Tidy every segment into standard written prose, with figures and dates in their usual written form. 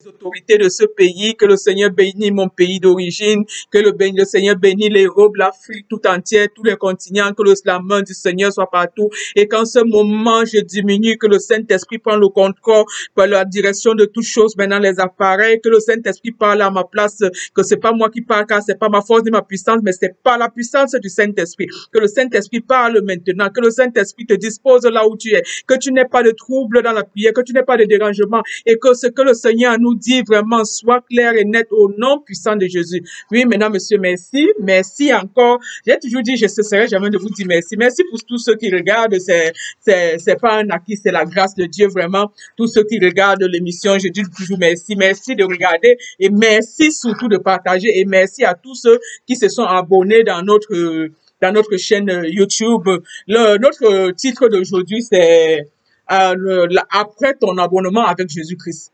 autorités de ce pays, que le Seigneur bénisse mon pays d'origine, que le Seigneur bénisse l'Europe, l'Afrique tout entière, tous les continents, que la main du Seigneur soit partout et qu'en ce moment je diminue, que le Saint-Esprit prenne le contrôle par la direction de toutes choses maintenant les appareils, que le Saint-Esprit parle à ma place, que c'est pas moi qui parle car c'est pas ma force ni ma puissance, mais c'est pas la puissance du Saint-Esprit, que le Saint-Esprit parle maintenant, que le Saint-Esprit te dispose là où tu es, que tu n'aies pas de trouble dans la prière, que tu n'aies pas de dérangement et que ce que le Seigneur nous dit vraiment soit clair et net au nom puissant de Jésus. Oui, maintenant, monsieur, merci. Merci encore. J'ai toujours dit, je ne cesserai jamais de vous dire merci. Merci pour tous ceux qui regardent. C'est pas un acquis, c'est la grâce de Dieu, vraiment. Tous ceux qui regardent l'émission, je dis toujours merci. Merci de regarder et merci surtout de partager et merci à tous ceux qui se sont abonnés dans notre chaîne YouTube. Notre titre d'aujourd'hui, c'est après ton abonnement avec Jésus-Christ.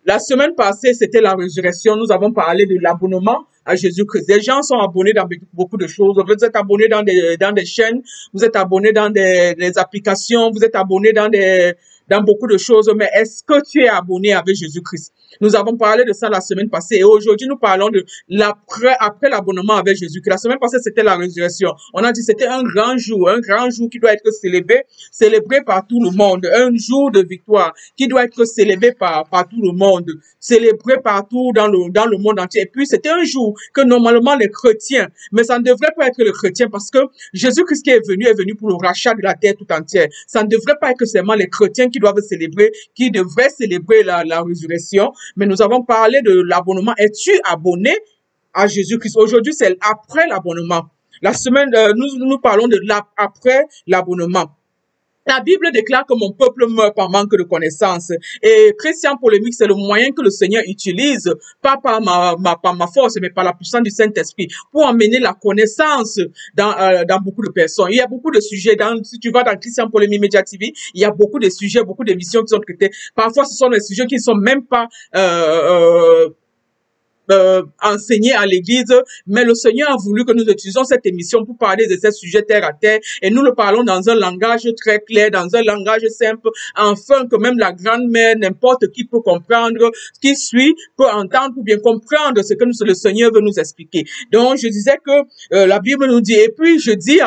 La semaine passée, c'était la résurrection. Nous avons parlé de l'abonnement à Jésus-Christ. Les gens sont abonnés dans beaucoup de choses. Vous êtes abonnés dans des chaînes, vous êtes abonnés dans des applications, vous êtes abonnés dans beaucoup de choses. Mais est-ce que tu es abonné avec Jésus-Christ? Nous avons parlé de ça la semaine passée et aujourd'hui nous parlons de après l'abonnement avec Jésus-Christ. La semaine passée c'était la résurrection. On a dit c'était un grand jour qui doit être célébré par tout le monde, un jour de victoire qui doit être célébré par tout le monde, célébré partout dans le monde entier. Et puis c'était un jour que normalement les chrétiens, mais ça ne devrait pas être le chrétien parce que Jésus-Christ qui est venu pour le rachat de la terre tout entière. Ça ne devrait pas être seulement les chrétiens qui doivent célébrer, qui devraient célébrer la résurrection. Mais nous avons parlé de l'abonnement. Es-tu abonné à Jésus-Christ? Aujourd'hui, c'est après l'abonnement. La semaine, nous parlons de après l'abonnement. La Bible déclare que mon peuple meurt par manque de connaissance. Et Christian Polémique, c'est le moyen que le Seigneur utilise, pas par ma force, mais par la puissance du Saint-Esprit, pour amener la connaissance dans beaucoup de personnes. Il y a beaucoup de sujets. Si tu vas dans Christian Polémique Media TV, il y a beaucoup de sujets, beaucoup d'émissions qui sont traitées. Parfois, ce sont des sujets qui ne sont même pas enseigné à l'église, mais le Seigneur a voulu que nous utilisions cette émission pour parler de ces sujets terre à terre et nous le parlons dans un langage très clair, dans un langage simple, afin que même la grand-mère, n'importe qui peut comprendre, qui suit, peut entendre ou bien comprendre ce que le Seigneur veut nous expliquer. Donc, je disais que la Bible nous dit, et puis je dis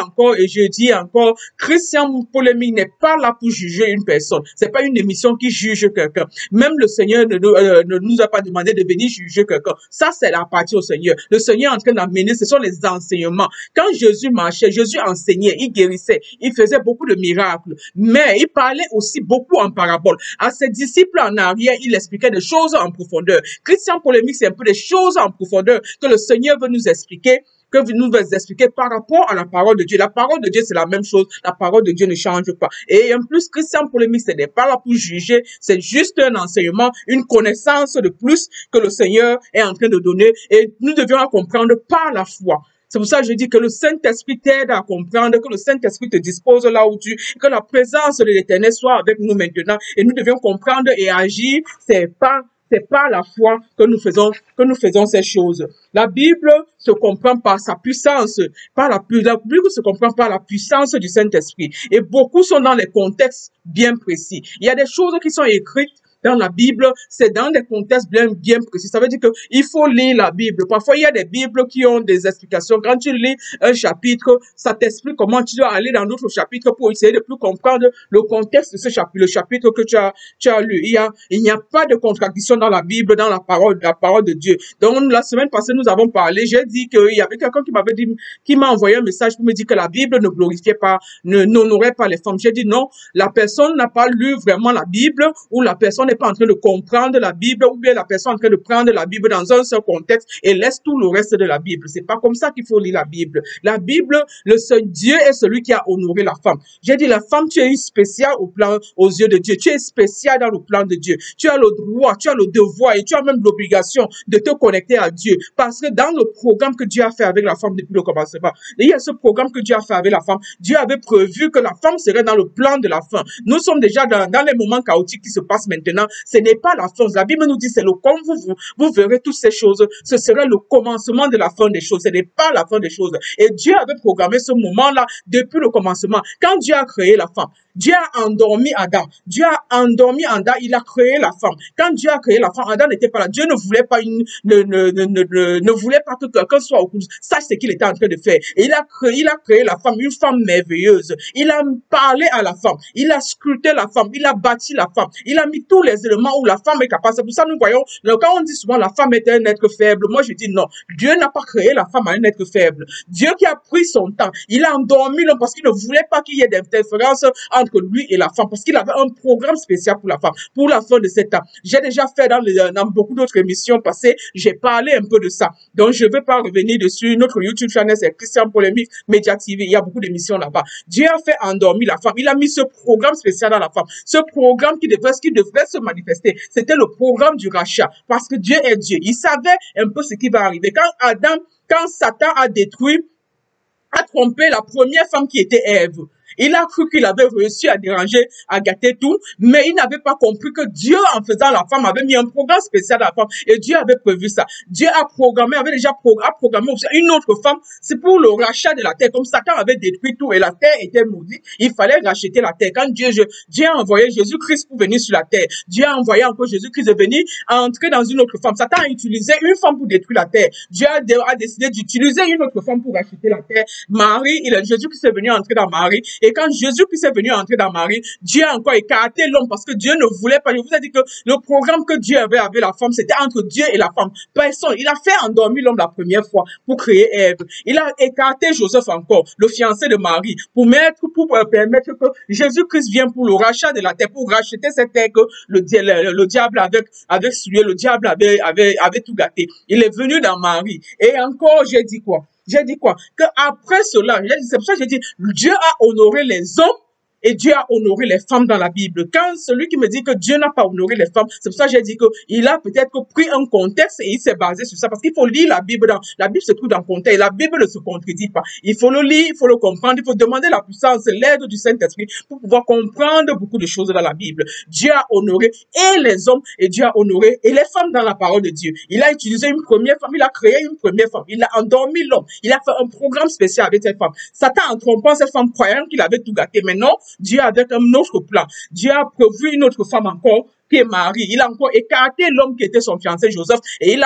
encore, Christian Polémique n'est pas là pour juger une personne. C'est pas une émission qui juge quelqu'un. Même le Seigneur ne nous a pas demandé de venir juger quelqu'un. Ça, c'est la partie au Seigneur. Le Seigneur est en train d'amener, ce sont les enseignements. Quand Jésus marchait, Jésus enseignait, il guérissait, il faisait beaucoup de miracles, mais il parlait aussi beaucoup en parabole. À ses disciples en arrière, il expliquait des choses en profondeur. Christian Polémique, c'est un peu des choses en profondeur que le Seigneur veut nous expliquer, par rapport à la parole de Dieu. La parole de Dieu, c'est la même chose. La parole de Dieu ne change pas. Et en plus, Christian Polémique, ce n'est pas là pour juger. C'est juste un enseignement, une connaissance de plus que le Seigneur est en train de donner. Et nous devions la comprendre par la foi. C'est pour ça que je dis que le Saint-Esprit t'aide à comprendre, que le Saint-Esprit te dispose là où que la présence de l'Éternel soit avec nous maintenant. Et nous devions comprendre et agir. C'est par la foi que nous faisons ces choses. La Bible se comprend par sa puissance, la Bible se comprend par la puissance du Saint-Esprit. Et beaucoup sont dans les contextes bien précis. Il y a des choses qui sont écrites dans la Bible, c'est dans des contextes bien précis. Ça veut dire que il faut lire la Bible. Parfois, il y a des Bibles qui ont des explications. Quand tu lis un chapitre, ça t'explique comment tu dois aller dans d'autres chapitres pour essayer de plus comprendre le contexte de ce chapitre, le chapitre que tu as lu. Il n'y a pas de contradiction dans la Bible, dans la parole de Dieu. Donc, la semaine passée, nous avons parlé. J'ai dit qu'il y avait quelqu'un qui m'a envoyé un message pour me dire que la Bible ne glorifiait pas, n'honorait pas les femmes. J'ai dit non, la personne n'a pas lu vraiment la Bible, ou la personne n'est pas en train de comprendre la Bible, ou bien la personne est en train de prendre la Bible dans un seul contexte et laisse tout le reste de la Bible. C'est pas comme ça qu'il faut lire la Bible. La Bible, le seul Dieu est celui qui a honoré la femme. J'ai dit la femme, tu es spéciale aux yeux de Dieu. Tu es spéciale dans le plan de Dieu. Tu as le droit, tu as le devoir et tu as même l'obligation de te connecter à Dieu. Parce que dans le programme que Dieu a fait avec la femme depuis le commencement, il y a ce programme que Dieu a fait avec la femme. Dieu avait prévu que la femme serait dans le plan de la fin. Nous sommes déjà dans les moments chaotiques qui se passent maintenant. Ce n'est pas la fin. La Bible nous dit c'est le comme vous verrez toutes ces choses. Ce serait le commencement de la fin des choses. Ce n'est pas la fin des choses. Et Dieu avait programmé ce moment-là depuis le commencement. Quand Dieu a créé la femme, Dieu a endormi Adam. Dieu a endormi Adam. Il a créé la femme. Quand Dieu a créé la femme, Adam n'était pas là. Dieu ne voulait pas ne voulait pas que quelqu'un soit au courant. Sache ce qu'il était en train de faire. Et il a créé la femme, une femme merveilleuse. Il a parlé à la femme. Il a sculpté la femme. Il a bâti la femme. Il a mis tous les éléments où la femme est capable. C'est pour ça que nous voyons, quand on dit souvent la femme est un être faible, moi je dis non. Dieu n'a pas créé la femme à un être faible. Dieu qui a pris son temps. Il a endormi l'homme parce qu'il ne voulait pas qu'il y ait d'interférence entre lui et la femme. Parce qu'il avait un programme spécial pour la femme. Pour la fin de cet temps. J'ai déjà fait dans beaucoup d'autres émissions passées. J'ai parlé un peu de ça. Donc je ne vais pas revenir dessus. Notre YouTube channel c'est Christian Polémique Média TV. Il y a beaucoup d'émissions là-bas. Dieu a fait endormir la femme. Il a mis ce programme spécial dans la femme. Ce programme qui devrait se manifester. C'était le programme du rachat. Parce que Dieu est Dieu. Il savait un peu ce qui va arriver. Quand Satan a trompé la première femme qui était Ève. Il a cru qu'il avait réussi à déranger, à gâter tout, mais il n'avait pas compris que Dieu, en faisant la femme, avait mis un programme spécial à la femme. Et Dieu avait prévu ça. Dieu avait déjà programmé aussi une autre femme. C'est pour le rachat de la terre. Comme Satan avait détruit tout et la terre était maudite, il fallait racheter la terre. Quand Dieu a envoyé Jésus-Christ pour venir sur la terre, Dieu a envoyé encore Jésus-Christ de venir entrer dans une autre femme. Satan a utilisé une femme pour détruire la terre. Dieu a décidé d'utiliser une autre femme pour racheter la tert. Jésus-Christ est venu entrer dans Marie. Et quand Jésus-Christ est venu entrer dans Marie, Dieu a encore écarté l'homme parce que Dieu ne voulait pas. Je vous ai dit que le programme que Dieu avait avec la femme, c'était entre Dieu et la femme. Personne. Il a fait endormir l'homme la première fois pour créer Ève. Il a écarté Joseph encore, le fiancé de Marie, pour permettre que Jésus-Christ vienne pour le rachat de la terre, pour racheter cette terre que le diable avec sué, le diable avait tout gâté. Il est venu dans Marie. Et encore, j'ai dit quoi? Que après cela, c'est pour ça que j'ai dit, Dieu a honoré les hommes et Dieu a honoré les femmes dans la Bible. Quand celui qui me dit que Dieu n'a pas honoré les femmes, c'est pour ça que j'ai dit qu'il a peut-être pris un contexte et il s'est basé sur ça. Parce qu'il faut lire la Bible. La Bible se trouve dans le contexte et la Bible ne se contredit pas. Il faut le lire, il faut le comprendre, il faut demander la puissance, l'aide du Saint-Esprit pour pouvoir comprendre beaucoup de choses dans la Bible. Dieu a honoré et les hommes et Dieu a honoré et les femmes dans la parole de Dieu. Il a utilisé une première femme, il a créé une première femme, il a endormi l'homme, il a fait un programme spécial avec cette femme. Satan, en trompant cette femme, croyant qu'il avait tout gâté. Mais non, Dieu avait un autre plan. Dieu a prévu une autre femme encore, qui est Marie. Il a encore écarté l'homme qui était son fiancé Joseph et il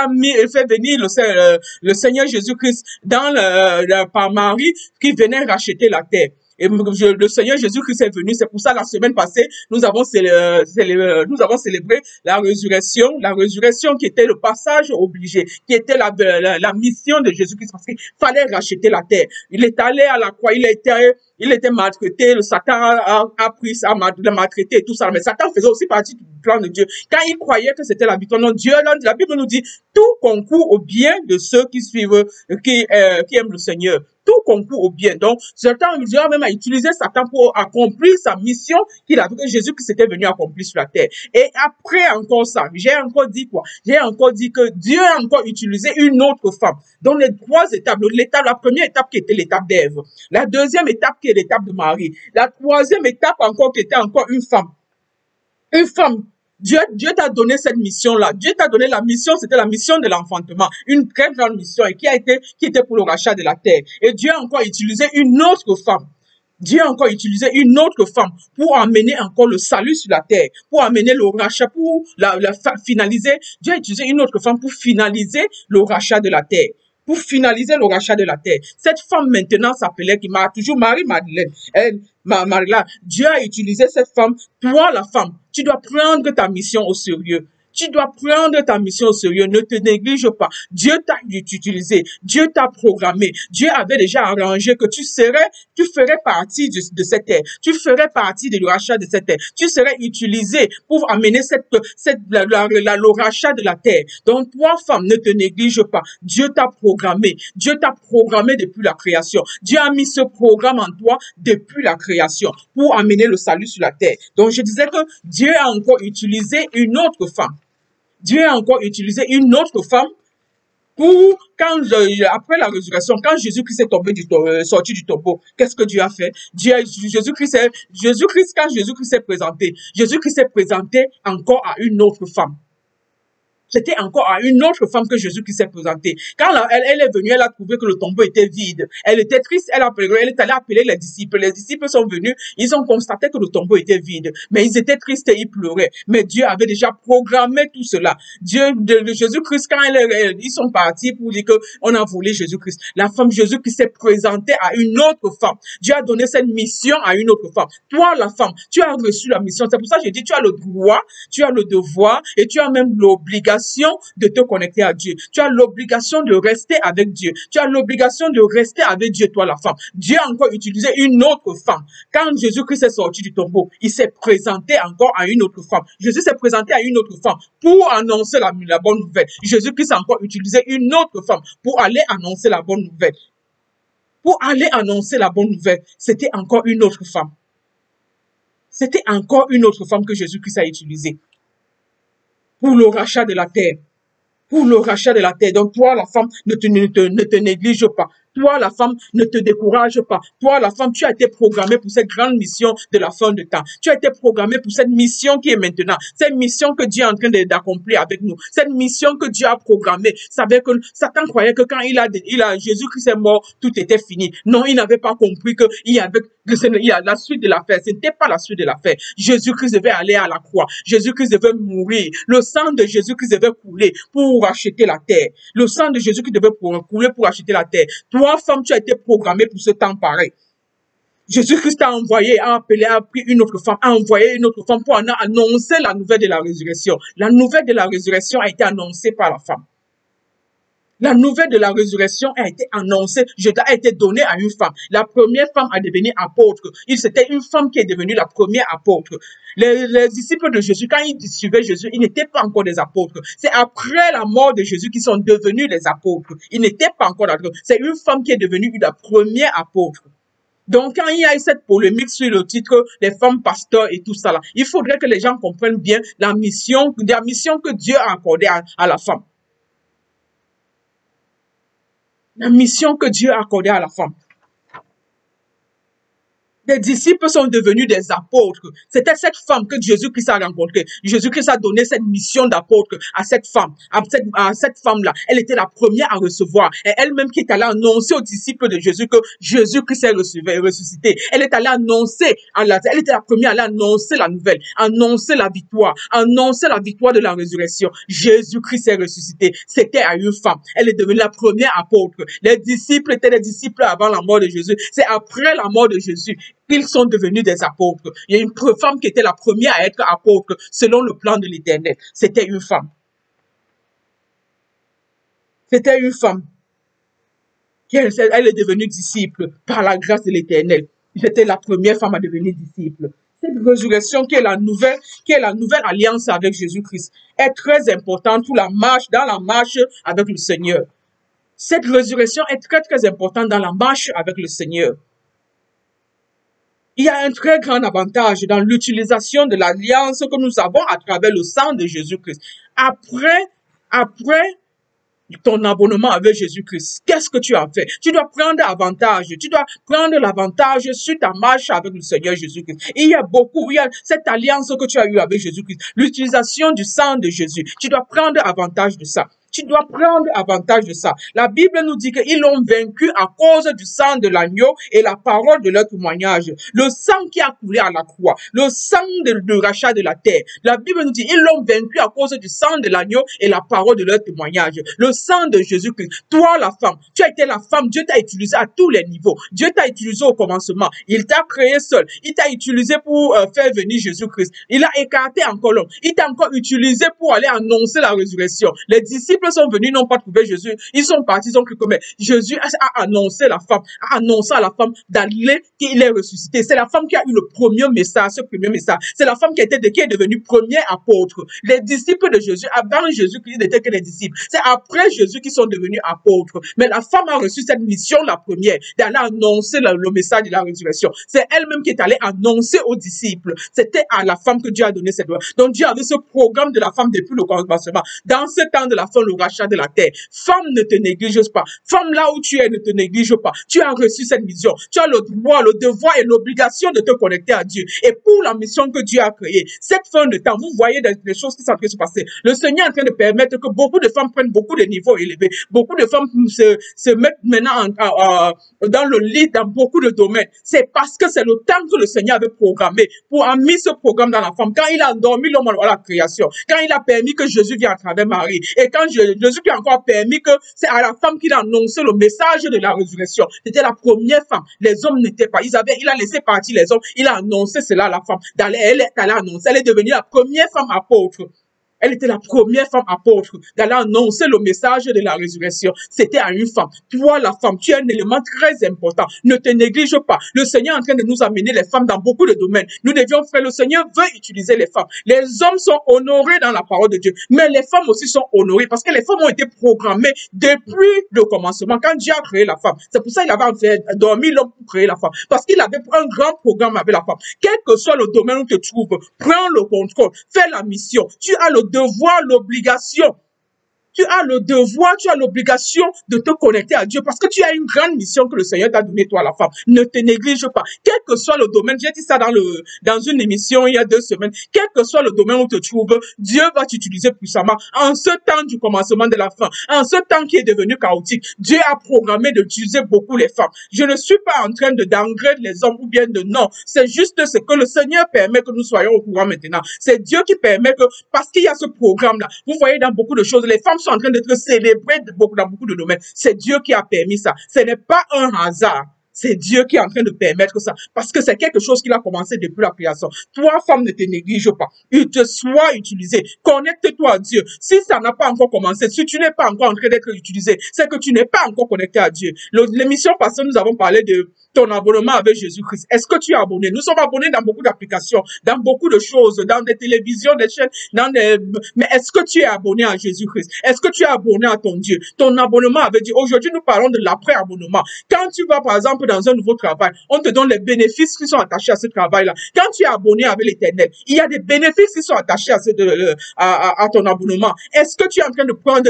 fait venir le Seigneur Jésus-Christ par Marie qui venait racheter la terre. Et le Seigneur Jésus-Christ est venu. C'est pour ça, la semaine passée, nous avons célébré la résurrection qui était le passage obligé, qui était la mission de Jésus-Christ, parce qu'il fallait racheter la terre. Il est allé à la croix, il était maltraité, le Satan a pris ça, l'a maltraité et tout ça. Mais Satan faisait aussi partie du plan de Dieu. Quand il croyait que c'était la victoire, non, Dieu, la Bible nous dit, tout concourt au bien de ceux qui suivent, qui aiment le Seigneur. Tout concourt au bien. Donc, Satan, Dieu a même utilisé Satan pour accomplir sa mission qu'il avait, que Jésus qui s'était venu accomplir sur la terre. Et après encore ça, j'ai encore dit quoi? J'ai encore dit que Dieu a encore utilisé une autre femme. Dans les trois étapes, la première étape qui était l'étape d'Ève, la deuxième étape qui est l'étape de Marie, la troisième étape encore qui était encore une femme. Une femme. Dieu t'a donné cette mission-là. Dieu t'a donné la mission, c'était la mission de l'enfantement. Une très grande mission et qui était pour le rachat de la terre. Et Dieu a encore utilisé une autre femme. Dieu a encore utilisé une autre femme pour amener encore le salut sur la terre, pour amener le rachat, pour finaliser. Dieu a utilisé une autre femme pour finaliser le rachat de la terre. Pour finaliser le rachat de la terre. Cette femme maintenant s'appelait, qui m'a toujours Marie-Madeleine. Marie-là, Dieu a utilisé cette femme. Toi, la femme, tu dois prendre ta mission au sérieux. Tu dois prendre ta mission au sérieux. Ne te néglige pas. Dieu t'a utilisé. Dieu t'a programmé. Dieu avait déjà arrangé que tu ferais partie de cette terre. Tu ferais partie du rachat de cette terre. Tu serais utilisé pour amener le rachat de la terre. Donc, toi, femme, ne te néglige pas. Dieu t'a programmé. Dieu t'a programmé depuis la création. Dieu a mis ce programme en toi depuis la création pour amener le salut sur la terre. Donc, je disais que Dieu a encore utilisé une autre femme. Dieu a encore utilisé une autre femme pour, après la résurrection, quand Jésus-Christ est sorti du tombeau, qu'est-ce que Dieu a fait? Quand Jésus-Christ s'est présenté, Jésus-Christ s'est présenté encore à une autre femme. C'était encore à une autre femme que Jésus-Christ s'est présenté. Quand elle est venue, elle a trouvé que le tombeau était vide. Elle était triste, elle est allée appeler les disciples. Les disciples sont venus, ils ont constaté que le tombeau était vide. Mais ils étaient tristes et ils pleuraient. Mais Dieu avait déjà programmé tout cela. Jésus-Christ, quand ils sont partis pour dire qu'on a volé Jésus-Christ. La femme Jésus-Christ s'est présentée à une autre femme. Dieu a donné cette mission à une autre femme. Toi, la femme, tu as reçu la mission. C'est pour ça que je dis, tu as le droit, tu as le devoir et tu as même l'obligation de te connecter à Dieu. Tu as l'obligation de rester avec Dieu. Tu as l'obligation de rester avec Dieu, toi la femme. Dieu a encore utilisé une autre femme. Quand Jésus-Christ est sorti du tombeau, il s'est présenté encore à une autre femme. Jésus s'est présenté à une autre femme pour annoncer la bonne nouvelle. Jésus-Christ a encore utilisé une autre femme pour aller annoncer la bonne nouvelle. Pour aller annoncer la bonne nouvelle, c'était encore une autre femme. C'était encore une autre femme que Jésus-Christ a utilisée. Pour le rachat de la terre. Pour le rachat de la terre. Donc, toi, la femme, ne te néglige pas. Toi, la femme, ne te décourage pas. Toi, la femme, tu as été programmée pour cette grande mission de la fin de temps. Tu as été programmée pour cette mission qui est maintenant. Cette mission que Dieu est en train d'accomplir avec nous. Cette mission que Dieu a programmée. Savait que Satan croyait que quand Jésus-Christ est mort, tout était fini. Non, il n'avait pas compris il y a la suite de l'affaire. Ce n'était pas la suite de l'affaire. Jésus-Christ devait aller à la croix. Jésus-Christ devait mourir. Le sang de Jésus-Christ devait couler pour acheter la terre. Le sang de Jésus-Christ devait couler pour acheter la terre. Toi, femme, tu as été programmée pour ce temps pareil. Jésus-Christ a envoyé, a appelé, a pris une autre femme, a envoyé une autre femme pour annoncer la nouvelle de la résurrection. La nouvelle de la résurrection a été annoncée par la femme. La nouvelle de la résurrection a été annoncée, a été donnée à une femme. La première femme à devenir apôtre. C'était une femme qui est devenue la première apôtre. Les disciples de Jésus, quand ils suivaient Jésus, ils n'étaient pas encore des apôtres. C'est après la mort de Jésus qu'ils sont devenus des apôtres. Ils n'étaient pas encore apôtres. C'est une femme qui est devenue la première apôtre. Donc, quand il y a eu cette polémique sur le titre « Les femmes pasteurs » et tout ça là, il faudrait que les gens comprennent bien la mission que Dieu a accordée à la femme. La mission que Dieu a accordée à la femme. Les disciples sont devenus des apôtres. C'était cette femme que Jésus-Christ a rencontrée. Jésus-Christ a donné cette mission d'apôtre à cette femme, à cette femme-là. Elle était la première à recevoir. Et elle-même qui est allée annoncer aux disciples de Jésus que Jésus-Christ est ressuscité. Elle est allée annoncer, elle était la première à aller annoncer la nouvelle, annoncer la victoire de la résurrection. Jésus-Christ est ressuscité. C'était à une femme. Elle est devenue la première apôtre. Les disciples étaient des disciples avant la mort de Jésus. C'est après la mort de Jésus qu'ils sont devenus des apôtres. Il y a une femme qui était la première à être apôtre selon le plan de l'Éternel. C'était une femme. C'était une femme. Elle est devenue disciple par la grâce de l'Éternel. C'était la première femme à devenir disciple. Cette résurrection qui est la nouvelle alliance avec Jésus-Christ est très importante dans la marche avec le Seigneur. Cette résurrection est très, très importante dans la marche avec le Seigneur. Il y a un très grand avantage dans l'utilisation de l'alliance que nous avons à travers le sang de Jésus-Christ. Après ton abonnement avec Jésus-Christ, qu'est-ce que tu as fait? Tu dois prendre avantage. Tu dois prendre l'avantage sur ta marche avec le Seigneur Jésus-Christ. Il y a cette alliance que tu as eue avec Jésus-Christ. L'utilisation du sang de Jésus. Tu dois prendre avantage de ça. Tu dois prendre avantage de ça. La Bible nous dit qu'ils l'ont vaincu à cause du sang de l'agneau et la parole de leur témoignage. Le sang qui a coulé à la croix, le sang de rachat de la terre. La Bible nous dit ils l'ont vaincu à cause du sang de l'agneau et la parole de leur témoignage. Le sang de Jésus-Christ. Toi, la femme, tu as été la femme. Dieu t'a utilisé à tous les niveaux. Dieu t'a utilisé au commencement. Il t'a créé seul. Il t'a utilisé pour faire venir Jésus-Christ. Il a écarté encore l'homme. Il t'a encore utilisé pour aller annoncer la résurrection. Les disciples sont venus, n'ont pas trouvé Jésus. Ils sont partis, ils ont cru que Jésus a annoncé à la femme d'aller qu'il est ressuscité. C'est la femme qui a eu le premier message, ce premier message. C'est la femme qui est devenue première apôtre. Les disciples de Jésus, avant Jésus-Christ, n'étaient que les disciples. C'est après Jésus qu'ils sont devenus apôtres. Mais la femme a reçu cette mission, la première, d'aller annoncer le message de la résurrection. C'est elle-même qui est allée annoncer aux disciples. C'était à la femme que Dieu a donné cette loi. Donc Dieu avait ce programme de la femme depuis le commencement. Dans ce temps de la fin, le rachat de la terre. Femme, ne te néglige pas. Femme, là où tu es, ne te néglige pas. Tu as reçu cette mission. Tu as le droit, le devoir et l'obligation de te connecter à Dieu. Et pour la mission que Dieu a créée, cette fin de temps, vous voyez des choses qui sont en train de se passer. Le Seigneur est en train de permettre que beaucoup de femmes prennent beaucoup de niveaux élevés. Beaucoup de femmes se mettent maintenant dans le lit dans beaucoup de domaines. C'est parce que c'est le temps que le Seigneur avait programmé pour avoir mis ce programme dans la femme. Quand il a endormi l'homme à la création, quand il a permis que Jésus vienne à travers Marie, et quand Jésus qui a encore permis que c'est à la femme qu'il a annoncé le message de la résurrection. C'était la première femme. Les hommes n'étaient pas. Il a laissé partir les hommes. Il a annoncé cela à la femme. Elle est allée annoncer. Elle est devenue la première femme apôtre. Elle était la première femme apôtre d'aller annoncer le message de la résurrection. C'était à une femme. Toi, la femme, tu es un élément très important. Ne te néglige pas. Le Seigneur est en train de nous amener les femmes dans beaucoup de domaines. Nous devions faire, le Seigneur veut utiliser les femmes. Les hommes sont honorés dans la parole de Dieu, mais les femmes aussi sont honorées parce que les femmes ont été programmées depuis le commencement, quand Dieu a créé la femme. C'est pour ça qu'il avait fait dormir l'homme pour créer la femme. Parce qu'il avait un grand programme avec la femme. Quel que soit le domaine où tu te trouves, prends le contrôle, fais la mission. Tu as le devoir, l'obligation. Tu as le devoir, tu as l'obligation de te connecter à Dieu parce que tu as une grande mission que le Seigneur t'a donnée, toi, la femme. Ne te néglige pas. Quel que soit le domaine, j'ai dit ça dans une émission il y a 2 semaines, quel que soit le domaine où tu te trouves, Dieu va t'utiliser puissamment. En ce temps du commencement de la fin, en ce temps qui est devenu chaotique, Dieu a programmé d'utiliser beaucoup les femmes. Je ne suis pas en train de downgrade les hommes ou bien de non. C'est juste ce que le Seigneur permet que nous soyons au courant maintenant. C'est Dieu qui permet que, parce qu'il y a ce programme-là, vous voyez dans beaucoup de choses, les femmes sont en train d'être célébrées dans beaucoup de domaines. C'est Dieu qui a permis ça. Ce n'est pas un hasard. C'est Dieu qui est en train de permettre ça. Parce que c'est quelque chose qu'il a commencé depuis la création. Toi, femme, ne te néglige pas. Il te soit utilisé. Connecte-toi à Dieu. Si ça n'a pas encore commencé, si tu n'es pas encore en train d'être utilisé, c'est que tu n'es pas encore connecté à Dieu. L'émission passée, nous avons parlé de ton abonnement avec Jésus-Christ. Est-ce que tu es abonné? Nous sommes abonnés dans beaucoup d'applications, dans beaucoup de choses, dans des télévisions, des chaînes, mais est-ce que tu es abonné à Jésus-Christ? Est-ce que tu es abonné à ton Dieu? Ton abonnement avait dit, aujourd'hui, nous parlons de l'après-abonnement. Quand tu vas, par exemple, dans un nouveau travail, on te donne les bénéfices qui sont attachés à ce travail-là. Quand tu es abonné avec l'Éternel, il y a des bénéfices qui sont attachés à ton abonnement. Est-ce que tu es en train de prendre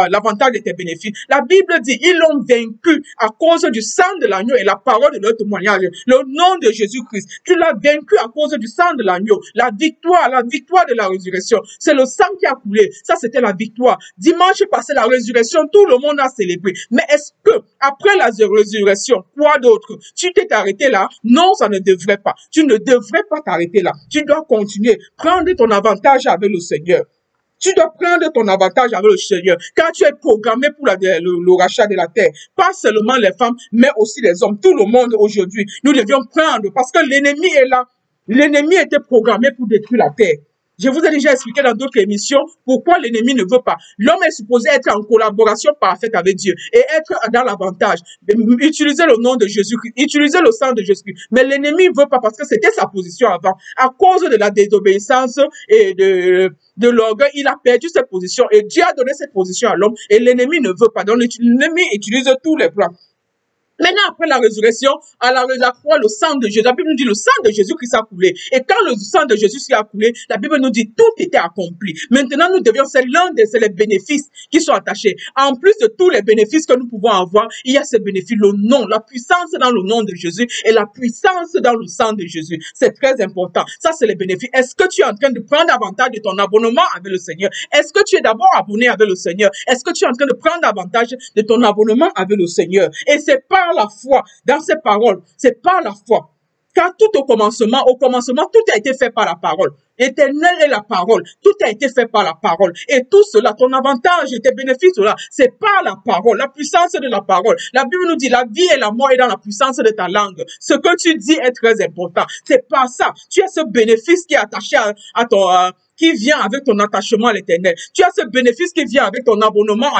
l'avantage de tes bénéfices? La Bible dit, ils l'ont vaincu à cause du sang de l'agneau et la parole de leur témoignage. Le nom de Jésus-Christ, tu l'as vaincu à cause du sang de l'agneau. La victoire de la résurrection. C'est le sang qui a coulé. Ça, c'était la victoire. Dimanche passé, la résurrection, tout le monde a célébré. Mais est-ce que, après la résurrection, quoi d'autre? Tu t'es arrêté là? Non, ça ne devrait pas. Tu ne devrais pas t'arrêter là. Tu dois continuer. Prendre ton avantage avec le Seigneur. Tu dois prendre ton avantage avec le Seigneur. Quand tu es programmé pour le rachat de la terre, pas seulement les femmes, mais aussi les hommes. Tout le monde aujourd'hui, nous devions prendre parce que l'ennemi est là. L'ennemi était programmé pour détruire la terre. Je vous ai déjà expliqué dans d'autres émissions pourquoi l'ennemi ne veut pas. L'homme est supposé être en collaboration parfaite avec Dieu et être dans l'avantage. Utiliser le nom de Jésus-Christ, utiliser le sang de Jésus-Christ. Mais l'ennemi ne veut pas parce que c'était sa position avant. À cause de la désobéissance et de l'orgueil, il a perdu cette position et Dieu a donné cette position à l'homme et l'ennemi ne veut pas. Donc l'ennemi utilise tous les plans. Maintenant, après la résurrection, à la croix, le sang de Jésus, la Bible nous dit le sang de Jésus-Christ a coulé. Et quand le sang de Jésus a coulé, la Bible nous dit tout était accompli. Maintenant, nous devions, c'est les bénéfices qui sont attachés. En plus de tous les bénéfices que nous pouvons avoir, il y a ces bénéfices, le nom, la puissance dans le nom de Jésus et la puissance dans le sang de Jésus. C'est très important. Ça, c'est les bénéfices. Est-ce que tu es en train de prendre avantage de ton abonnement avec le Seigneur? Est-ce que tu es d'abord abonné avec le Seigneur? Est-ce que tu es en train de prendre avantage de ton abonnement avec le Seigneur? Et c'est par la foi, dans ces paroles, c'est par la foi. Car tout au commencement, tout a été fait par la parole. Éternel est la parole. Tout a été fait par la parole. Et tout cela, ton avantage et tes bénéfices, c'est par la parole, la puissance de la parole. La Bible nous dit, la vie et la mort est dans la puissance de ta langue. Ce que tu dis est très important. C'est pas ça. Tu as ce bénéfice qui est attaché à ton, qui vient avec ton attachement à l'Éternel. Tu as ce bénéfice qui vient avec ton abonnement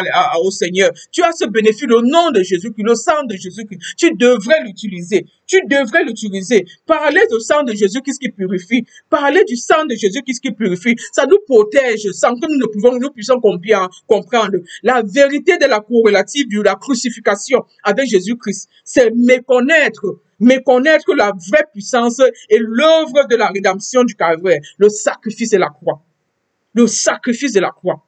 au Seigneur. Tu as ce bénéfice, le nom de Jésus-Christ, le sang de Jésus-Christ. Tu devrais l'utiliser. Tu devrais l'utiliser. Parler du sang de Jésus-Christ qui purifie. Parler du sang de Jésus-Christ qui purifie. Ça nous protège sans que nous puissions comprendre. La vérité de la corrélative de la crucifixion avec Jésus-Christ, c'est méconnaître la vraie puissance et l'œuvre de la rédemption du Calvaire, le sacrifice de la croix. Le sacrifice de la croix.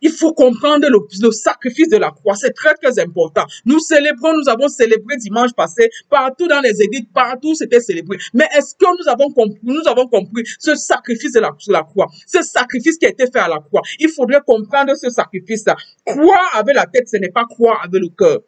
Il faut comprendre le sacrifice de la croix. C'est très, très important. Nous célébrons, nous avons célébré dimanche passé. Partout dans les églises, partout c'était célébré. Mais est-ce que nous avons compris ce sacrifice de la croix? Ce sacrifice qui a été fait à la croix. Il faudrait comprendre ce sacrifice-là. Croire avec la tête, ce n'est pas croire avec le cœur.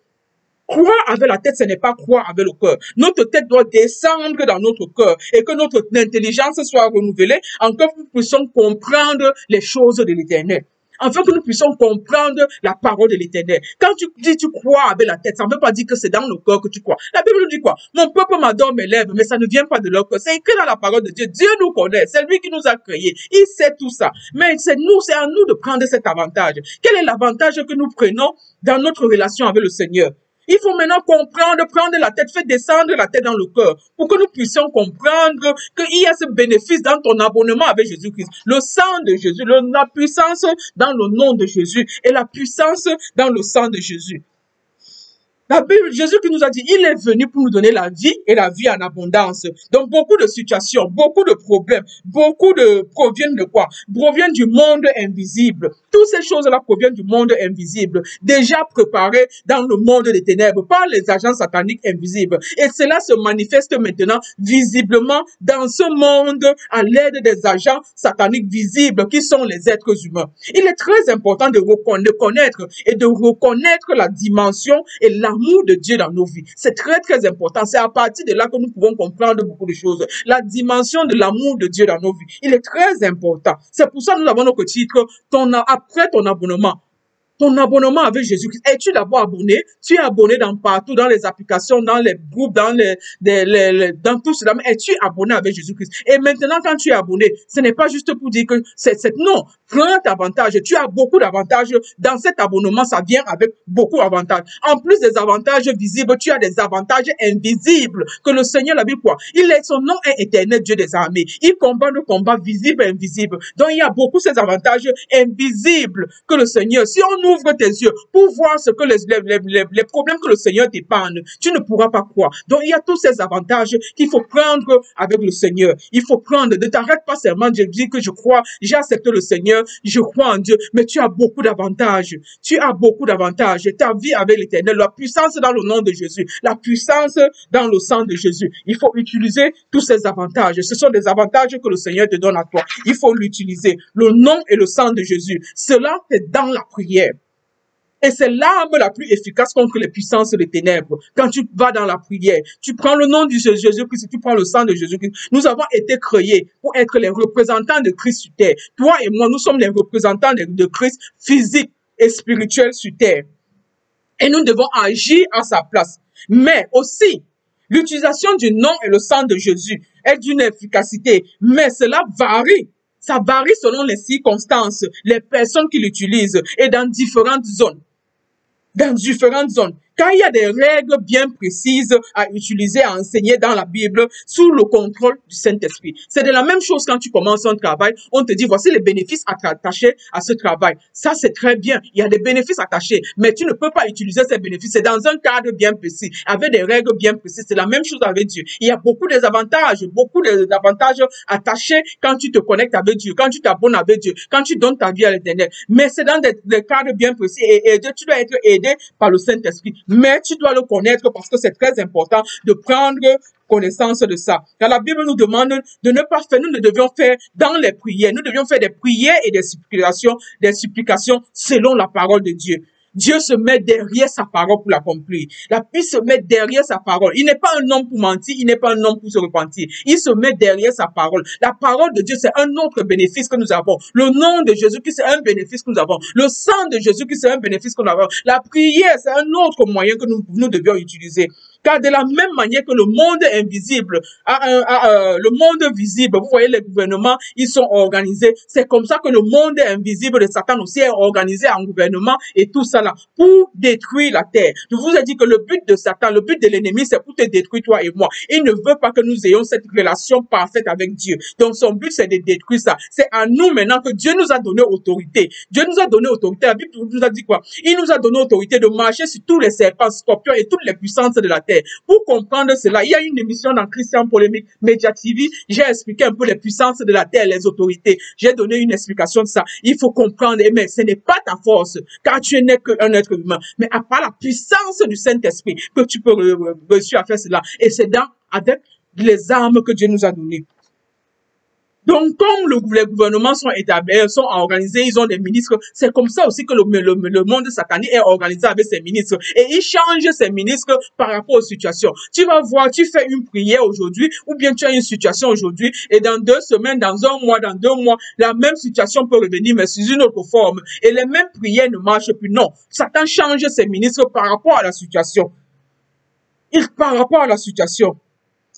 Croire avec la tête, ce n'est pas croire avec le cœur. Notre tête doit descendre dans notre cœur et que notre intelligence soit renouvelée, en que nous puissions comprendre les choses de l'Éternel. Afin que nous puissions comprendre la parole de l'Éternel. Quand tu dis tu crois avec la tête, ça ne veut pas dire que c'est dans le cœur que tu crois. La Bible nous dit quoi? Mon peuple m'adore mes lèvres, mais ça ne vient pas de leur cœur. C'est écrit dans la parole de Dieu. Dieu nous connaît. C'est lui qui nous a créés. Il sait tout ça. Mais c'est à nous de prendre cet avantage. Quel est l'avantage que nous prenons dans notre relation avec le Seigneur? Il faut maintenant comprendre, prendre la tête, faire descendre la tête dans le cœur pour que nous puissions comprendre qu'il y a ce bénéfice dans ton abonnement avec Jésus-Christ. Le sang de Jésus, la puissance dans le nom de Jésus et la puissance dans le sang de Jésus. La Bible, Jésus qui nous a dit, il est venu pour nous donner la vie et la vie en abondance. Donc, beaucoup de situations, beaucoup de problèmes, proviennent de quoi? Proviennent du monde invisible. Toutes ces choses-là proviennent du monde invisible, déjà préparées dans le monde des ténèbres par les agents sataniques invisibles. Et cela se manifeste maintenant visiblement dans ce monde à l'aide des agents sataniques visibles qui sont les êtres humains. Il est très important de connaître et de reconnaître la dimension et l'amour de Dieu dans nos vies. C'est très, très important. C'est à partir de là que nous pouvons comprendre beaucoup de choses. La dimension de l'amour de Dieu dans nos vies. Il est très important. C'est pour ça que nous avons notre titre, après ton abonnement. Ton abonnement avec Jésus-Christ. Es-tu d'abord abonné? Tu es abonné partout, dans les applications, dans les groupes, dans tout cela. Mais es-tu abonné avec Jésus-Christ? Et maintenant, quand tu es abonné, ce n'est pas juste pour dire que non. Prends avantage. Tu as beaucoup d'avantages. Dans cet abonnement, ça vient avec beaucoup d'avantages. En plus des avantages visibles, tu as des avantages invisibles que le Seigneur, la Bible, quoi. Son nom est éternel, Dieu des armées. Il combat le combat visible et invisible. Donc, il y a beaucoup ces avantages invisibles que le Seigneur, si on ouvre tes yeux pour voir ce que les problèmes que le Seigneur t'épargne, tu ne pourras pas croire. Donc, il y a tous ces avantages qu'il faut prendre avec le Seigneur. Il faut prendre, ne t'arrête pas seulement de dire que je crois, j'ai accepté le Seigneur, je crois en Dieu, mais tu as beaucoup d'avantages. Tu as beaucoup d'avantages. Ta vie avec l'Éternel, la puissance dans le nom de Jésus, la puissance dans le sang de Jésus. Il faut utiliser tous ces avantages. Ce sont des avantages que le Seigneur te donne à toi. Il faut l'utiliser. Le nom et le sang de Jésus. Cela, c'est dans la prière. Et c'est l'arme la plus efficace contre les puissances des ténèbres. Quand tu vas dans la prière, tu prends le nom de Jésus-Christ, tu prends le sang de Jésus-Christ. Nous avons été créés pour être les représentants de Christ sur terre. Toi et moi, nous sommes les représentants de Christ physique et spirituel sur terre. Et nous devons agir à sa place. Mais aussi, l'utilisation du nom et le sang de Jésus est d'une efficacité, mais cela varie. Ça varie selon les circonstances, les personnes qui l'utilisent et dans différentes zones. Car il y a des règles bien précises à utiliser, à enseigner dans la Bible sous le contrôle du Saint-Esprit. C'est de la même chose quand tu commences un travail, on te dit voici les bénéfices attachés à ce travail. Ça, c'est très bien. Il y a des bénéfices attachés, mais tu ne peux pas utiliser ces bénéfices. C'est dans un cadre bien précis, avec des règles bien précises. C'est la même chose avec Dieu. Il y a beaucoup d'avantages attachés quand tu te connectes avec Dieu, quand tu t'abonnes avec Dieu, quand tu donnes ta vie à l'Éternel. Mais c'est dans des cadres bien précis et tu dois être aidé par le Saint-Esprit. Mais tu dois le connaître parce que c'est très important de prendre connaissance de ça. Car la Bible nous demande de ne pas faire, nous ne devions faire dans les prières. Nous devions faire des prières et des supplications selon la parole de Dieu. Dieu se met derrière sa parole pour l'accomplir. La Bible se met derrière sa parole. Il n'est pas un homme pour mentir, il n'est pas un homme pour se repentir. Il se met derrière sa parole. La parole de Dieu, c'est un autre bénéfice que nous avons. Le nom de Jésus-Christ, c'est un bénéfice que nous avons. Le sang de Jésus-Christ, c'est un bénéfice que nous avons. La prière, c'est un autre moyen que nous devions utiliser. Car de la même manière que le monde invisible le monde visible, vous voyez les gouvernements, ils sont organisés. C'est comme ça que le monde invisible de Satan aussi est organisé en gouvernement et tout ça là, pour détruire la terre. Je vous ai dit que le but de Satan, le but de l'ennemi, c'est pour te détruire toi et moi. Il ne veut pas que nous ayons cette relation parfaite avec Dieu. Donc son but, c'est de détruire ça. C'est à nous maintenant que Dieu nous a donné autorité. Dieu nous a donné autorité. La Bible nous a dit quoi? Il nous a donné autorité de marcher sur tous les serpents, scorpions et toutes les puissances de la terre. terre. Pour comprendre cela, il y a une émission dans Christian Polémique Média TV. J'ai expliqué un peu les puissances de la terre, les autorités. J'ai donné une explication de ça. Il faut comprendre, mais ce n'est pas ta force, car tu n'es qu'un être humain. Mais à part la puissance du Saint-Esprit, que tu peux réussir à faire cela. Et c'est avec les armes que Dieu nous a données. Donc, comme les gouvernements sont établis, sont organisés, ils ont des ministres, c'est comme ça aussi que le monde satanique est organisé avec ses ministres. Et ils changent ses ministres par rapport aux situations. Tu vas voir, tu fais une prière aujourd'hui, ou bien tu as une situation aujourd'hui, et dans 2 semaines, dans 1 mois, dans 2 mois, la même situation peut revenir, mais sous une autre forme. Et les mêmes prières ne marchent plus. Non, Satan change ses ministres par rapport à la situation. Par rapport à la situation.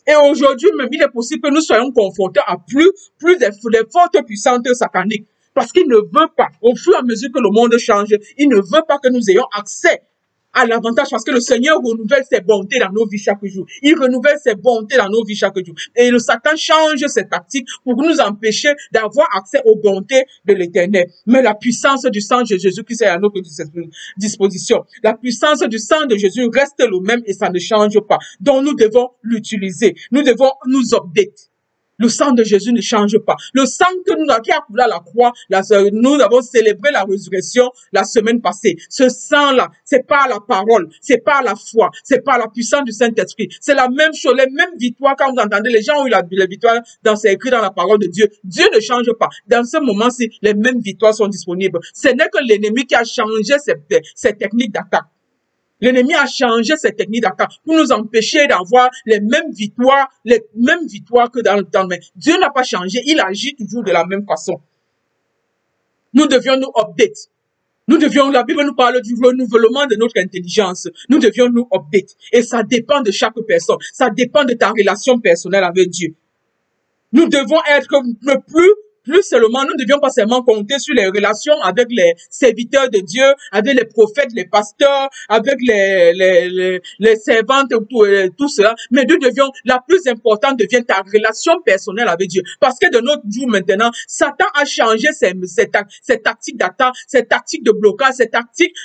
Et aujourd'hui même, il est possible que nous soyons confrontés à plus de fortes puissances sataniques. Parce qu'il ne veut pas, au fur et à mesure que le monde change, il ne veut pas que nous ayons accès à l'avantage parce que le Seigneur renouvelle ses bontés dans nos vies chaque jour. Il renouvelle ses bontés dans nos vies chaque jour. Et le Satan change ses tactiques pour nous empêcher d'avoir accès aux bontés de l'Éternel. Mais la puissance du sang de Jésus-Christ est à notre disposition. La puissance du sang de Jésus reste le même et ça ne change pas. Donc nous devons l'utiliser. Nous devons nous update. Le sang de Jésus ne change pas. Le sang qui a coulé à la croix, nous avons célébré la résurrection la semaine passée. Ce sang-là, c'est pas la parole, c'est pas la foi, c'est pas la puissance du Saint-Esprit. C'est la même chose, les mêmes victoires. Quand vous entendez, les gens ont eu la victoire c'est écrit dans la parole de Dieu. Dieu ne change pas. Dans ce moment-ci, les mêmes victoires sont disponibles. Ce n'est que l'ennemi qui a changé ses techniques d'attaque. L'ennemi a changé ses techniques d'attaque pour nous empêcher d'avoir les mêmes victoires que dans le temps. Mais Dieu n'a pas changé, il agit toujours de la même façon. Nous devions nous update. La Bible nous parle du renouvellement de notre intelligence. Nous devions nous update. Et ça dépend de chaque personne. Ça dépend de ta relation personnelle avec Dieu. Nous devons être plus seulement, nous ne devions pas seulement compter sur les relations avec les serviteurs de Dieu, avec les prophètes, les pasteurs, avec les servantes, tout cela. Mais la plus importante devient ta relation personnelle avec Dieu. Parce que de notre jour maintenant, Satan a changé ses tactiques d'attaque, ses tactiques de blocage, ses tactiques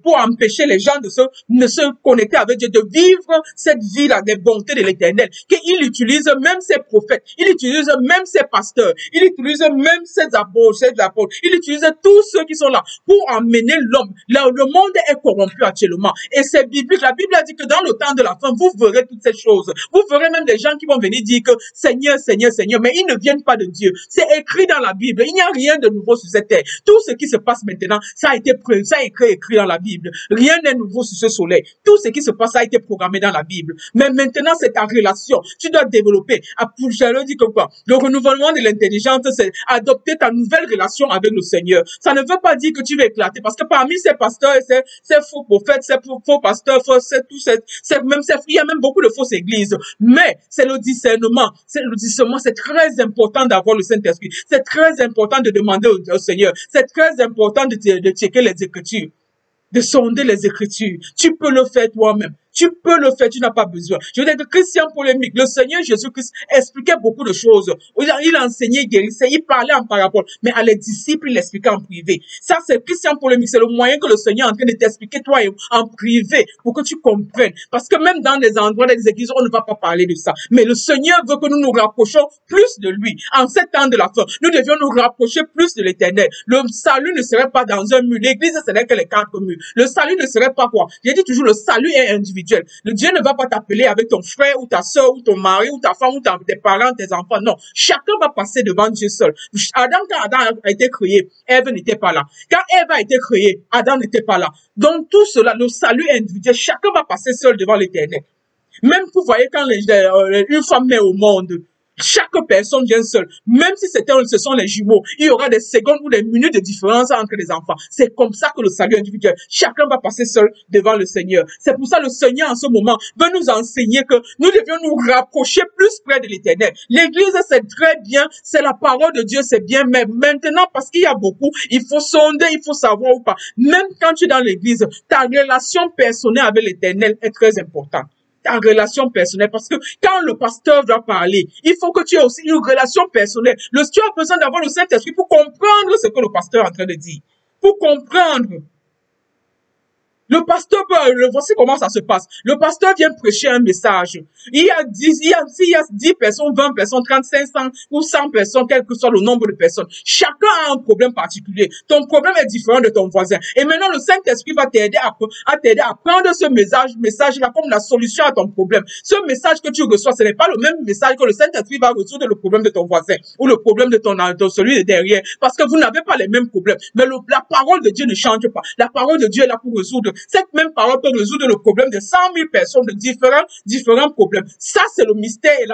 pour empêcher les gens de se connecter avec Dieu, de vivre cette vie-là des bontés de l'Éternel. Qu'il utilise même ses prophètes, il utilise même ses pasteurs, il utilise même ses apôtres, il utilise tous ceux qui sont là pour emmener l'homme. Le monde est corrompu actuellement. Et c'est biblique. La Bible a dit que dans le temps de la fin, vous verrez toutes ces choses. Vous verrez même des gens qui vont venir dire que Seigneur, Seigneur, Seigneur, mais ils ne viennent pas de Dieu. C'est écrit dans la Bible. Il n'y a rien de nouveau sur cette terre. Tout ce qui se passe maintenant, ça a été écrit dans la Bible. Rien n'est nouveau sur ce soleil. Tout ce qui se passe a été programmé dans la Bible. Mais maintenant, c'est ta relation. Tu dois développer. Je le dis comme quoi. Le renouvellement de l'intelligence, c'est adopter ta nouvelle relation avec le Seigneur. Ça ne veut pas dire que tu vas éclater, parce que parmi ces pasteurs et ces faux prophètes, ces faux pasteurs, il y a même beaucoup de fausses églises. Mais c'est le discernement. C'est très important d'avoir le Saint-Esprit. C'est très important de demander au Seigneur. C'est très important de checker les Écritures, de sonder les Écritures. Tu peux le faire toi-même. Tu peux le faire, tu n'as pas besoin. Je veux dire que Christian Polémique, le Seigneur Jésus-Christ expliquait beaucoup de choses. Il enseignait, il guérissait, il parlait en parabole, mais à les disciples, il l'expliquait en privé. Ça, c'est Christian Polémique, c'est le moyen que le Seigneur est en train de t'expliquer, toi, en privé, pour que tu comprennes. Parce que même dans les endroits des églises, on ne va pas parler de ça. Mais le Seigneur veut que nous nous rapprochions plus de lui. En ces temps de la fin, nous devions nous rapprocher plus de l'Éternel. Le salut ne serait pas dans un mur. L'église, ce n'est que les 4 murs. Le salut ne serait pas quoi? J'ai dit toujours, le salut est individuel. Le Dieu ne va pas t'appeler avec ton frère ou ta soeur ou ton mari ou ta femme ou tes parents, tes enfants. Non, chacun va passer devant Dieu seul. Quand Adam a été créé, Ève n'était pas là. Quand Ève a été créée, Adam n'était pas là. Donc tout cela, le salut individuel, chacun va passer seul devant l'Éternel. Même vous voyez quand une femme met au monde, chaque personne vient seule. Même si ce sont les jumeaux, il y aura des secondes ou des minutes de différence entre les enfants. C'est comme ça que le salut individuel, chacun va passer seul devant le Seigneur. C'est pour ça que le Seigneur, en ce moment, veut nous enseigner que nous devions nous rapprocher plus près de l'Éternel. L'église, c'est très bien, c'est la parole de Dieu, c'est bien, mais maintenant, parce qu'il y a beaucoup, il faut sonder, il faut savoir ou pas. Même quand tu es dans l'église, ta relation personnelle avec l'Éternel est très importante. Ta relation personnelle, parce que quand le pasteur doit parler, il faut que tu aies aussi une relation personnelle. Tu as besoin d'avoir le Saint-Esprit pour comprendre ce que le pasteur est en train de dire. Pour comprendre. Le pasteur voici comment ça se passe. Le pasteur vient prêcher un message. Il y a 10 personnes, 20 personnes, 30, 500 ou 100 personnes, quel que soit le nombre de personnes. Chacun a un problème particulier. Ton problème est différent de ton voisin. Et maintenant, le Saint-Esprit va t'aider à prendre ce message-là comme la solution à ton problème. Ce message que tu reçois, ce n'est pas le même message que le Saint-Esprit va résoudre le problème de ton voisin ou le problème de celui de derrière. Parce que vous n'avez pas les mêmes problèmes. Mais la parole de Dieu ne change pas. La parole de Dieu est là pour résoudre. Cette même parole peut résoudre le problème de 100 000 personnes de différents problèmes. Ça, c'est le mystère et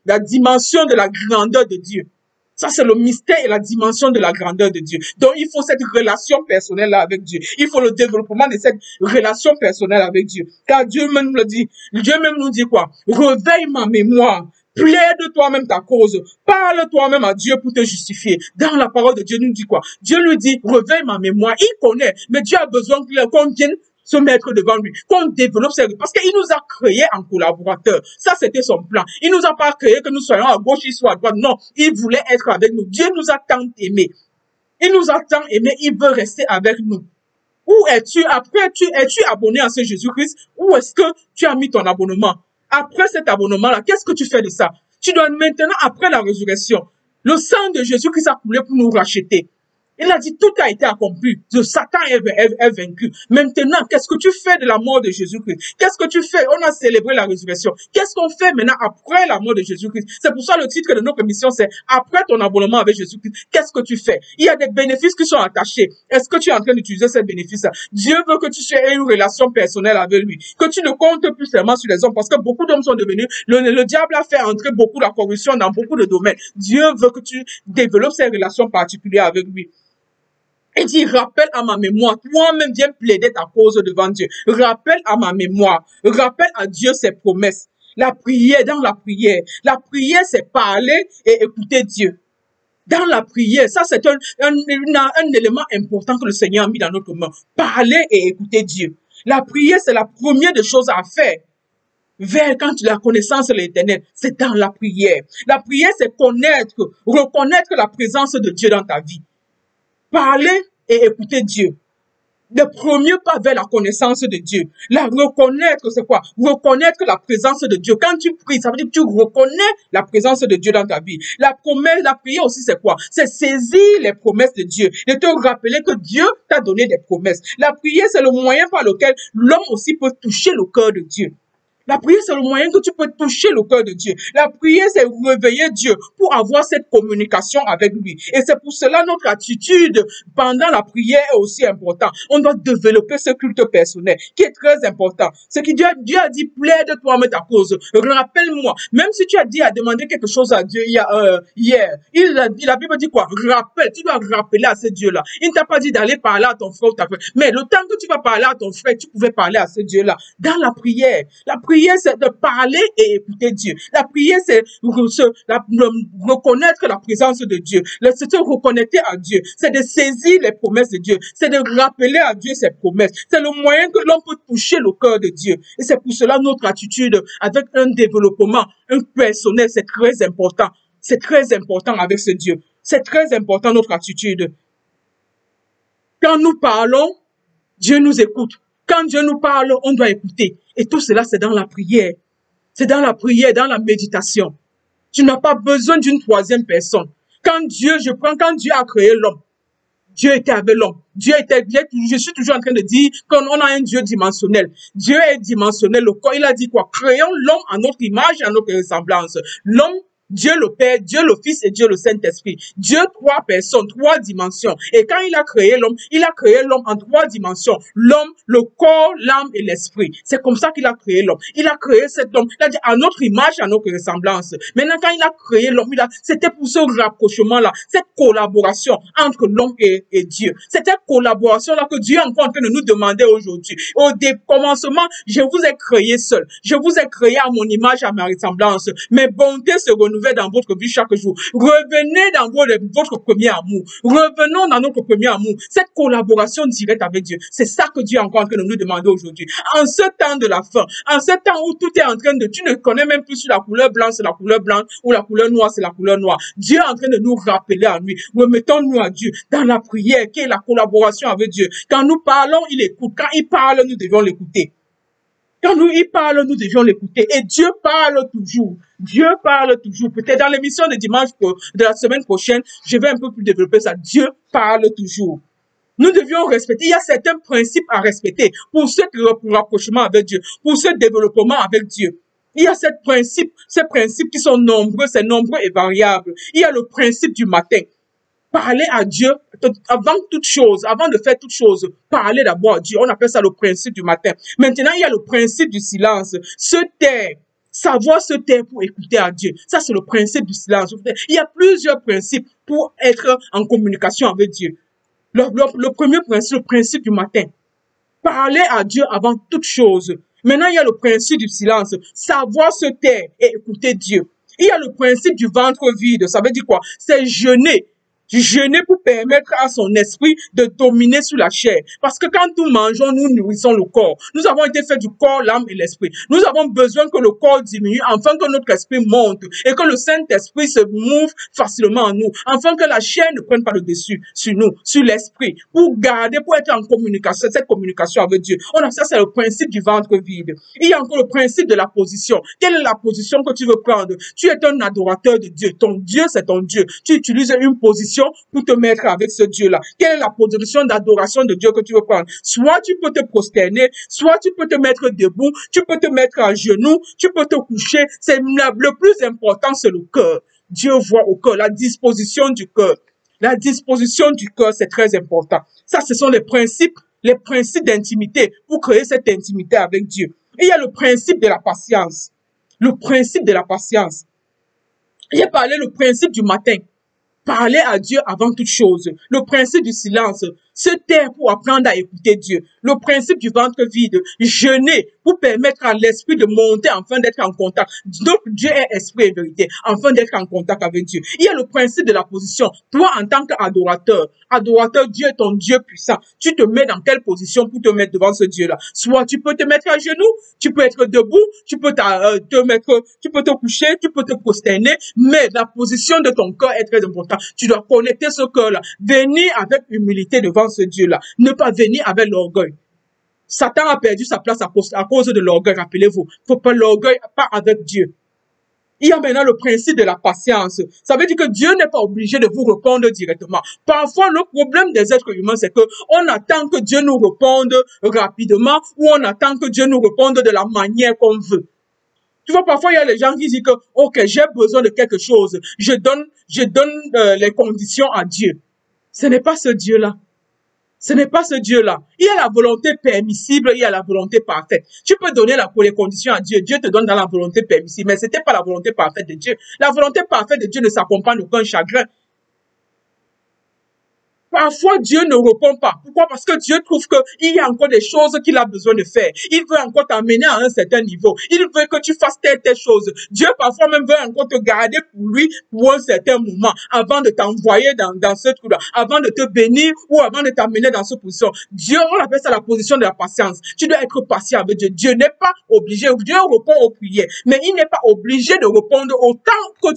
la dimension de la grandeur de Dieu. Ça, c'est le mystère et la dimension de la grandeur de Dieu. Donc, il faut cette relation personnelle-là avec Dieu. Il faut le développement de cette relation personnelle avec Dieu. Car Dieu même le dit. Dieu même nous dit quoi? Réveille ma mémoire. Plaide toi-même ta cause. Parle toi-même à Dieu pour te justifier. Dans la parole de Dieu, nous dit quoi? Dieu lui dit, réveille ma mémoire. Il connaît, mais Dieu a besoin qu'on vienne se mettre devant lui, qu'on développe ses... Parce qu'il nous a créés en collaborateur. Ça, c'était son plan. Il nous a pas créé que nous soyons à gauche, il soit à droite. Non, il voulait être avec nous. Dieu nous a tant aimés. Il nous a tant aimés, il veut rester avec nous. Où es-tu? Après, es-tu abonné à ce Jésus-Christ? Où est-ce que tu as mis ton abonnement? Après cet abonnement-là, qu'est-ce que tu fais de ça? Tu dois maintenant, après la résurrection, le sang de Jésus-Christ a coulé pour nous racheter. Il a dit, tout a été accompli. Le Satan est vaincu. Maintenant, qu'est-ce que tu fais de la mort de Jésus-Christ? Qu'est-ce que tu fais? On a célébré la résurrection. Qu'est-ce qu'on fait maintenant après la mort de Jésus-Christ? C'est pour ça le titre de notre mission, c'est après ton abonnement avec Jésus-Christ. Qu'est-ce que tu fais? Il y a des bénéfices qui sont attachés. Est-ce que tu es en train d'utiliser ces bénéfices-là? Dieu veut que tu aies une relation personnelle avec lui. Que tu ne comptes plus seulement sur les hommes parce que beaucoup d'hommes sont devenus, le diable a fait entrer beaucoup la corruption dans beaucoup de domaines. Dieu veut que tu développes ces relations particulières avec lui. Il dit, rappelle à ma mémoire, toi-même viens plaider ta cause devant Dieu. Rappelle à ma mémoire, rappelle à Dieu ses promesses. La prière, dans la prière c'est parler et écouter Dieu. Dans la prière, ça c'est un élément important que le Seigneur a mis dans notre main. Parler et écouter Dieu. La prière, c'est la première des choses à faire. Vers quand tu as la connaissance de l'Éternel, c'est dans la prière. La prière, c'est reconnaître la présence de Dieu dans ta vie. Parler et écouter Dieu. Le premier pas vers la connaissance de Dieu. La reconnaître, c'est quoi? Reconnaître la présence de Dieu. Quand tu pries, ça veut dire que tu reconnais la présence de Dieu dans ta vie. La prière aussi, c'est quoi? C'est saisir les promesses de Dieu. Et te rappeler que Dieu t'a donné des promesses. La prière, c'est le moyen par lequel l'homme aussi peut toucher le cœur de Dieu. La prière, c'est le moyen que tu peux toucher le cœur de Dieu. La prière, c'est réveiller Dieu pour avoir cette communication avec lui. Et c'est pour cela notre attitude pendant la prière est aussi importante. On doit développer ce culte personnel qui est très important. Ce que Dieu a dit, plaide toi-même ta cause. Rappelle-moi. Même si tu as dit à demander quelque chose à Dieu hier, la Bible dit quoi? Rappelle. Tu dois rappeler à ce Dieu-là. Il ne t'a pas dit d'aller parler à ton frère ou ta frère. Mais le temps que tu vas parler à ton frère, tu pouvais parler à ce Dieu-là. Dans la prière, c'est de parler et écouter Dieu. La prière, c'est reconnaître la présence de Dieu. C'est de reconnecter à Dieu. C'est de saisir les promesses de Dieu. C'est de rappeler à Dieu ses promesses. C'est le moyen que l'on peut toucher le cœur de Dieu. Et c'est pour cela notre attitude avec un développement, un personnel, c'est très important. C'est très important avec ce Dieu. C'est très important notre attitude. Quand nous parlons, Dieu nous écoute. Quand Dieu nous parle, on doit écouter. Et tout cela, c'est dans la prière. C'est dans la prière, dans la méditation. Tu n'as pas besoin d'une troisième personne. Quand Dieu a créé l'homme, Dieu était avec l'homme. Je suis toujours en train de dire qu'on a un Dieu dimensionnel. Dieu est dimensionnel. Le corps, il a dit quoi? Créons l'homme à notre image et à notre ressemblance. L'homme, Dieu le Père, Dieu le Fils et Dieu le Saint-Esprit. Dieu, 3 personnes, 3 dimensions. Et quand il a créé l'homme en 3 dimensions. L'homme, le corps, l'âme et l'esprit. C'est comme ça qu'il a créé l'homme. Il a créé cet homme. Il a dit à notre image, à notre ressemblance. Maintenant, quand il a créé l'homme, c'était pour ce rapprochement-là, cette collaboration entre l'homme et Dieu. C'est cette collaboration-là que Dieu est encore en train de nous demander aujourd'hui. Au commencement, je vous ai créé seul. Je vous ai créé à mon image, à ma ressemblance. Mes bontés se renouvellent s'élever dans votre vie chaque jour. Revenez dans votre premier amour. Revenons dans notre premier amour. Cette collaboration directe avec Dieu, c'est ça que Dieu est encore en train de nous demander aujourd'hui. En ce temps de la fin, en ce temps où tout est en train de... Tu ne connais même plus si la couleur blanche, c'est la couleur blanche, ou la couleur noire, c'est la couleur noire. Dieu est en train de nous rappeler à lui. Remettons-nous à Dieu dans la prière, qui est la collaboration avec Dieu. Quand nous parlons, il écoute. Quand il parle, nous devons l'écouter. Quand il parle, nous devions l'écouter. Et Dieu parle toujours. Dieu parle toujours. Peut-être dans l'émission de dimanche de la semaine prochaine, je vais un peu plus développer ça. Dieu parle toujours. Nous devions respecter. Il y a certains principes à respecter pour ce rapprochement avec Dieu, pour ce développement avec Dieu. Il y a ces principes qui sont nombreux, c'est nombreux et variables. Il y a le principe du matin. Parler à Dieu avant toute chose, avant de faire toute chose, parler d'abord à Dieu. On appelle ça le principe du matin. Maintenant, il y a le principe du silence. Se taire, savoir se taire pour écouter à Dieu. Ça, c'est le principe du silence. Il y a plusieurs principes pour être en communication avec Dieu. Le premier principe, le principe du matin. Parler à Dieu avant toute chose. Maintenant, il y a le principe du silence. Savoir se taire et écouter Dieu. Il y a le principe du ventre vide. Ça veut dire quoi? C'est jeûner. Jeûner pour permettre à son esprit de dominer sur la chair. Parce que quand nous mangeons, nous nourrissons le corps. Nous avons été faits du corps, l'âme et l'esprit. Nous avons besoin que le corps diminue afin que notre esprit monte et que le Saint-Esprit se mouve facilement en nous. Afin que la chair ne prenne pas le dessus sur nous, sur l'esprit. Pour garder, pour être en communication, cette communication avec Dieu. Ça, c'est le principe du ventre vide. Il y a encore le principe de la position. Quelle est la position que tu veux prendre? Tu es un adorateur de Dieu. Ton Dieu, c'est ton Dieu. Tu utilises une position pour te mettre avec ce Dieu-là. Quelle est la position d'adoration de Dieu que tu veux prendre? Soit tu peux te prosterner, soit tu peux te mettre debout, tu peux te mettre à genoux, tu peux te coucher. Le plus important, c'est le cœur. Dieu voit au cœur, la disposition du cœur. La disposition du cœur, c'est très important. Ça, ce sont les principes d'intimité pour créer cette intimité avec Dieu. Et il y a le principe de la patience. Le principe de la patience. J'ai parlé le principe du matin. Parler à Dieu avant toute chose. Le principe du silence. Se taire pour apprendre à écouter Dieu. Le principe du ventre vide. Jeûner pour permettre à l'esprit de monter afin d'être en contact. Donc Dieu est esprit et vérité. Afin d'être en contact avec Dieu. Il y a le principe de la position. Toi en tant qu'adorateur. Adorateur, Dieu est ton Dieu puissant. Tu te mets dans quelle position pour te mettre devant ce Dieu-là? Soit tu peux te mettre à genoux. Tu peux être debout. Tu peux te coucher. Tu peux te prosterner. Mais la position de ton cœur est très importante. Tu dois connecter ce cœur-là. Venir avec humilité devant ce Dieu-là. Ne pas venir avec l'orgueil. Satan a perdu sa place à cause de l'orgueil, rappelez-vous. Faut pas l'orgueil, pas avec Dieu. Il y a maintenant le principe de la patience. Ça veut dire que Dieu n'est pas obligé de vous répondre directement. Parfois, le problème des êtres humains, c'est que on attend que Dieu nous réponde rapidement ou on attend que Dieu nous réponde de la manière qu'on veut. Tu vois, parfois, il y a les gens qui disent que, ok, j'ai besoin de quelque chose. Je donne les conditions à Dieu. Ce n'est pas ce Dieu-là. Ce n'est pas ce Dieu-là. Il y a la volonté permissible, il y a la volonté parfaite. Tu peux donner les conditions à Dieu. Dieu te donne dans la volonté permissible, mais ce n'était pas la volonté parfaite de Dieu. La volonté parfaite de Dieu ne s'accompagne d'aucun chagrin. Parfois, Dieu ne répond pas. Pourquoi? Parce que Dieu trouve qu'il y a encore des choses qu'il a besoin de faire. Il veut encore t'amener à un certain niveau. Il veut que tu fasses telle chose. Dieu, parfois, même veut encore te garder pour lui pour un certain moment avant de t'envoyer dans ce truc-là, avant de te bénir ou avant de t'amener dans cette position. Dieu, on appelle ça la position de la patience. Tu dois être patient avec Dieu. Dieu n'est pas obligé. Dieu répond aux prières, mais il n'est pas obligé de répondre autant que